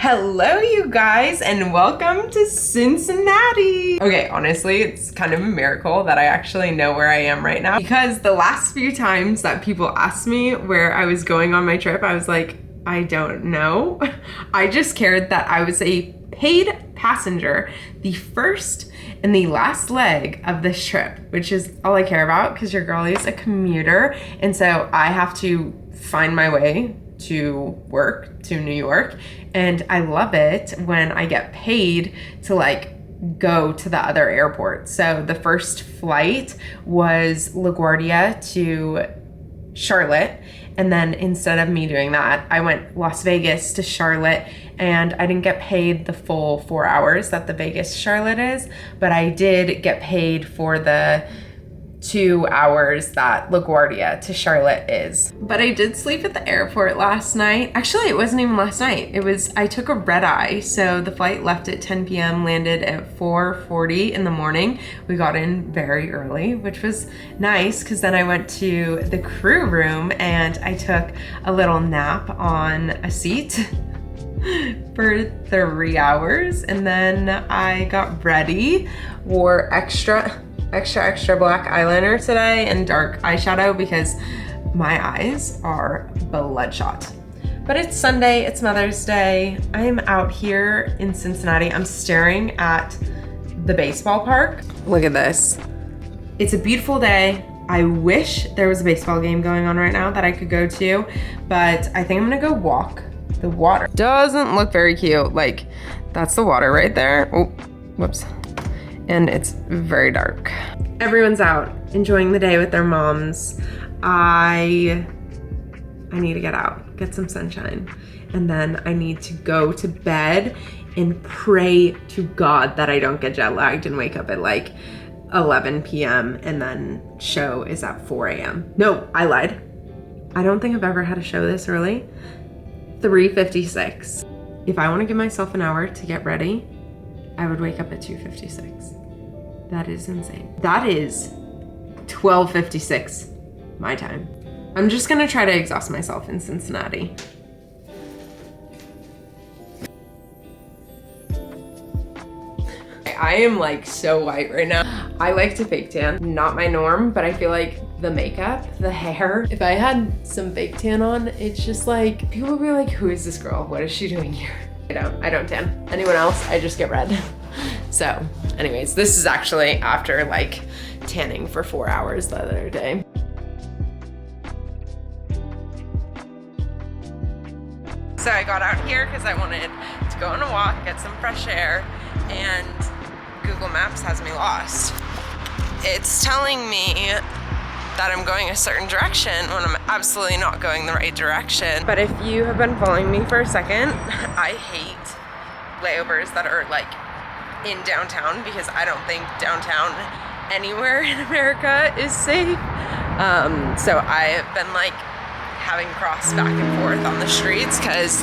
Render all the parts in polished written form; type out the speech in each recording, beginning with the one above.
Hello, you guys, and welcome to Cincinnati. Okay, honestly, it's kind of a miracle that I actually know where I am right now, because the last few times that people asked me where I was going on my trip, I was like, I don't know. I just cared that I was a paid passenger the first and the last leg of this trip, which is all I care about because your girlie is a commuter, and so I have to find my way to work, to New York, and I love it when I get paid to like go to the other airport. So the first flight was LaGuardia to Charlotte, and then instead of me doing that, I went Las Vegas to Charlotte, and I didn't get paid the full 4 hours that the Vegas Charlotte is, but I did get paid for the 2 hours that LaGuardia to Charlotte is. But I did sleep at the airport last night. Actually, it wasn't even last night. I took a red eye. So the flight left at 10 p.m., landed at 4:40 in the morning. We got in very early, which was nice because then I went to the crew room and I took a little nap on a seat for 3 hours. And then I got ready, wore extra black eyeliner today and dark eyeshadow because my eyes are bloodshot. But it's Sunday, it's Mother's Day. I'm out here in Cincinnati. I'm staring at the baseball park. Look at this. It's a beautiful day. I wish there was a baseball game going on right now that I could go to, but I think I'm gonna go walk. The water doesn't look very cute. Like, that's the water right there. Oh, whoops. And it's very dark. Everyone's out enjoying the day with their moms. I need to get out, get some sunshine. And then I need to go to bed and pray to God that I don't get jet lagged and wake up at like 11 p.m. and then show is at 4 a.m. No, I lied. I don't think I've ever had a show this early. 3:56. If I want to give myself an hour to get ready, I would wake up at 2:56. That is insane. That is 12:56 my time. I'm just gonna try to exhaust myself in Cincinnati. I am like so white right now. I like to fake tan, not my norm, but I feel like the makeup, the hair, if I had some fake tan on, it's just like, people would be like, who is this girl? What is she doing here? I don't tan. Anyone else, I just get red. So anyways, this is actually after like tanning for 4 hours the other day. So I got out here because I wanted to go on a walk, get some fresh air, and Google Maps has me lost. It's telling me that I'm going a certain direction when I'm absolutely not going the right direction. But if you have been following me for a second, I hate layovers that are like in downtown because I don't think downtown anywhere in America is safe. So I have been like having crossed back and forth on the streets because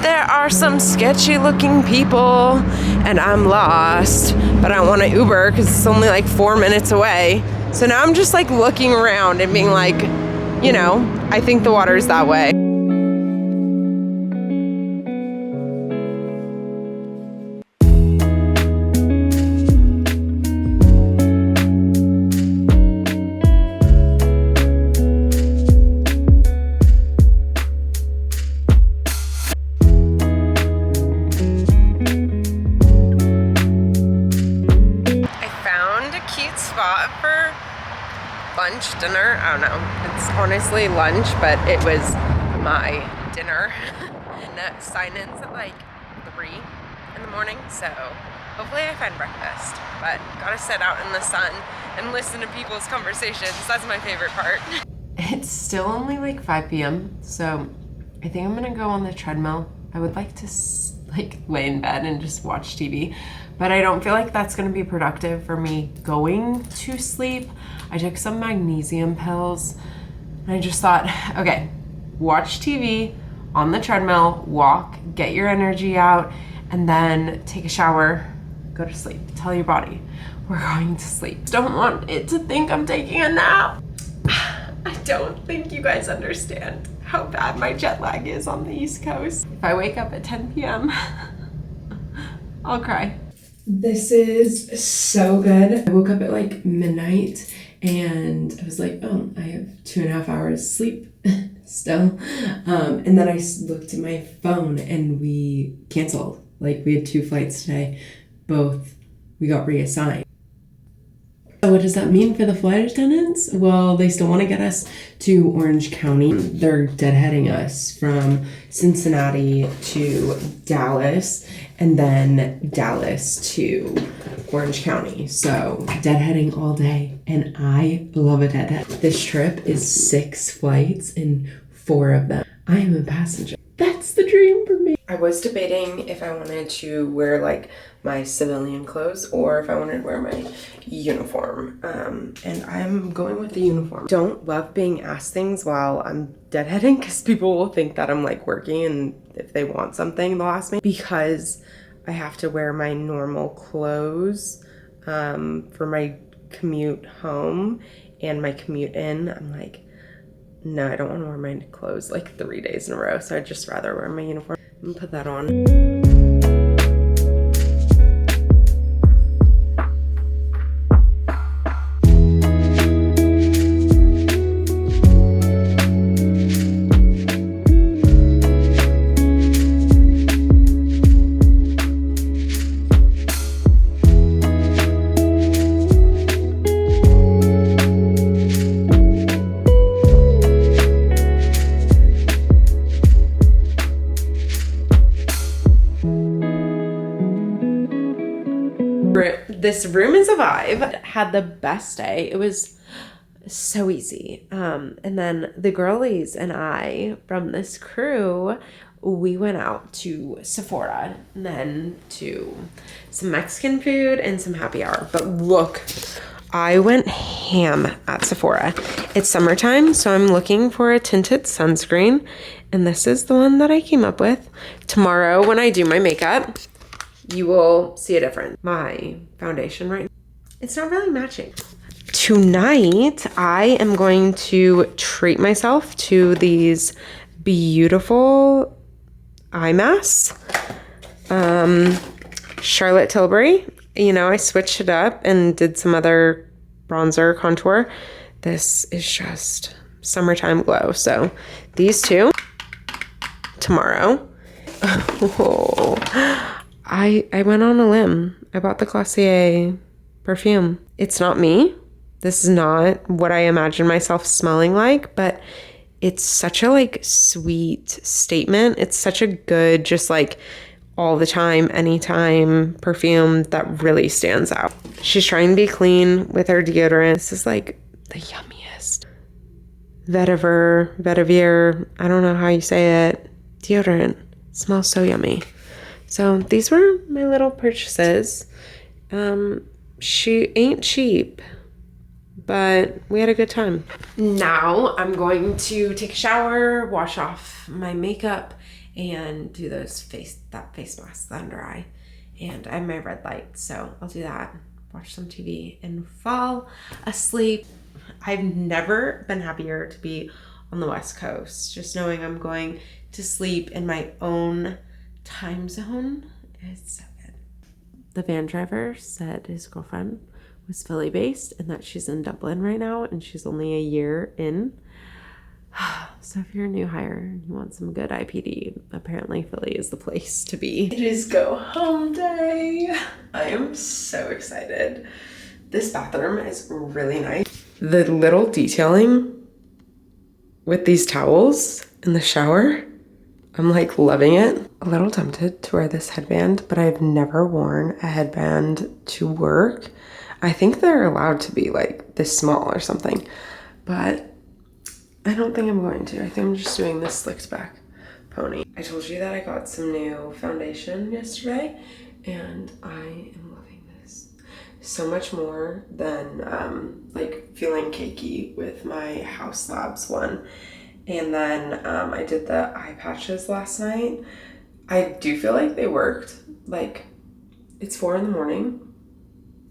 there are some sketchy looking people and I'm lost, but I want to Uber because it's only like 4 minutes away. So now I'm just like looking around and being like, you know, I think the water's that way. For lunch, dinner, I don't know. It's honestly lunch, but it was my dinner. And sign-ins at like 3 in the morning, so hopefully I find breakfast. But gotta sit out in the sun and listen to people's conversations. That's my favorite part. It's still only like 5 p.m., so I think I'm gonna go on the treadmill. I would like to like lay in bed and just watch TV, but I don't feel like that's gonna be productive for me going to sleep. I took some magnesium pills and I just thought, okay, watch TV on the treadmill, walk, get your energy out, and then take a shower, go to sleep. Tell your body, we're going to sleep. Don't want it to think I'm taking a nap. I don't think you guys understand how bad my jet lag is on the East Coast. If I wake up at 10 p.m., I'll cry. This is so good. I woke up at like midnight and I was like, oh, I have 2.5 hours sleep still. And then I looked at my phone and we canceled. Like we had 2 flights today. Both we got reassigned. So what does that mean for the flight attendants? Well, they still want to get us to Orange County. They're deadheading us from Cincinnati to Dallas and then Dallas to Orange County. So deadheading all day, and I love a deadhead. This trip is 6 flights and 4 of them I am a passenger. That's the dream for me. I was debating if I wanted to wear like my civilian clothes or if I wanted to wear my uniform. And I'm going with the uniform. Don't love being asked things while I'm deadheading because people will think that I'm like working, and if they want something they'll ask me, because I have to wear my normal clothes for my commute home and my commute in. I'm like, no, I don't want to wear my clothes like 3 days in a row, so I'd just rather wear my uniform. I'm gonna put that on. This room is a vibe. Had the best day. It was so easy. And then the girlies and I from this crew, we went out to Sephora and then to some Mexican food and some happy hour. But look, I went ham at Sephora. It's summertime, so I'm looking for a tinted sunscreen, and this is the one that I came up with. Tomorrow when I do my makeup, you will see a difference. My foundation right now, it's not really matching. Tonight, I am going to treat myself to these beautiful eye masks. Charlotte Tilbury. You know, I switched it up and did some other bronzer contour. This is just summertime glow. So these two tomorrow. Oh. I went on a limb. I bought the Glossier perfume. It's not me. This is not what I imagine myself smelling like, but it's such a like sweet statement. It's such a good, just like all the time, anytime perfume that really stands out. She's trying to be clean with her deodorant. This is like the yummiest vetiver, I don't know how you say it, deodorant. It smells so yummy. So these were my little purchases. She ain't cheap, but we had a good time. Now I'm going to take a shower, wash off my makeup, and do that face mask, the under eye. And I have my red light, so I'll do that, watch some TV, and fall asleep. I've never been happier to be on the West Coast, just knowing I'm going to sleep in my own time zone. It's so good. The van driver said his girlfriend was Philly based and that she's in Dublin right now and she's only a year in. So if you're a new hire and you want some good IPD, apparently Philly is the place to be. It is go home day. I am so excited. This bathroom is really nice. The little detailing with these towels in the shower, I'm like loving it. A little tempted to wear this headband, but I've never worn a headband to work. I think they're allowed to be like this small or something, but I don't think I'm going to. I think I'm just doing this slicked back pony. I told you that I got some new foundation yesterday, and I am loving this so much more than like feeling cakey with my House Labs one. And then I did the eye patches last night. I do feel like they worked. Like, it's 4 in the morning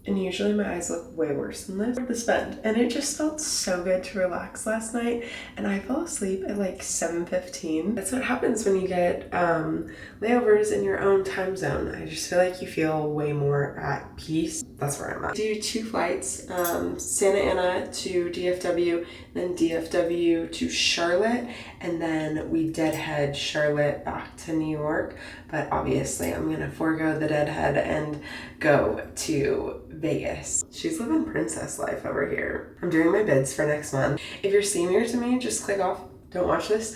And usually my eyes look way worse than this. The spend. And it just felt so good to relax last night. And I fell asleep at like 7:15. That's what happens when you get layovers in your own time zone. I just feel like you feel way more at peace. That's where I'm at. Do 2 flights, Santa Ana to DFW, then DFW to Charlotte, and then we deadhead Charlotte back to New York. But obviously I'm gonna forego the deadhead and go to Vegas. She's living princess life over here. I'm doing my bids for next month. If you're senior to me, just click off. Don't watch this.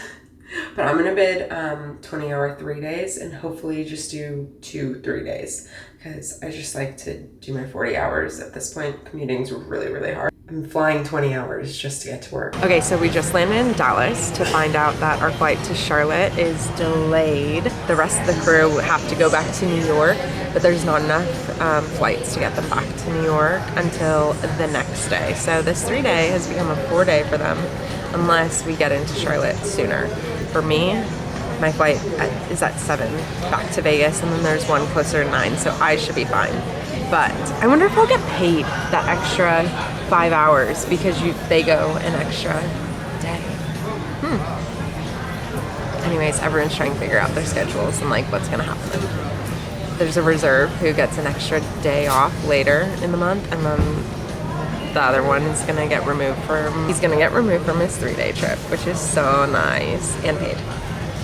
But I'm gonna bid 20-hour 3 days and hopefully just do 2 3 days because I just like to do my 40 hours. At this point, commuting's really, really hard. I'm flying 20 hours just to get to work. Okay, so we just landed in Dallas to find out that our flight to Charlotte is delayed. The rest of the crew have to go back to New York, but there's not enough flights to get them back to New York until the next day. So this 3-day has become a 4-day for them unless we get into Charlotte sooner. For me, my flight is at 7 back to Vegas, and then there's one closer to 9, so I should be fine. But I wonder if I'll get paid that extra 5 hours because they go an extra day. Anyways, everyone's trying to figure out their schedules and like what's gonna happen. There's a reserve who gets an extra day off later in the month, and then the other one is gonna get removed from, he's gonna get removed from his 3-day trip, which is so nice and paid.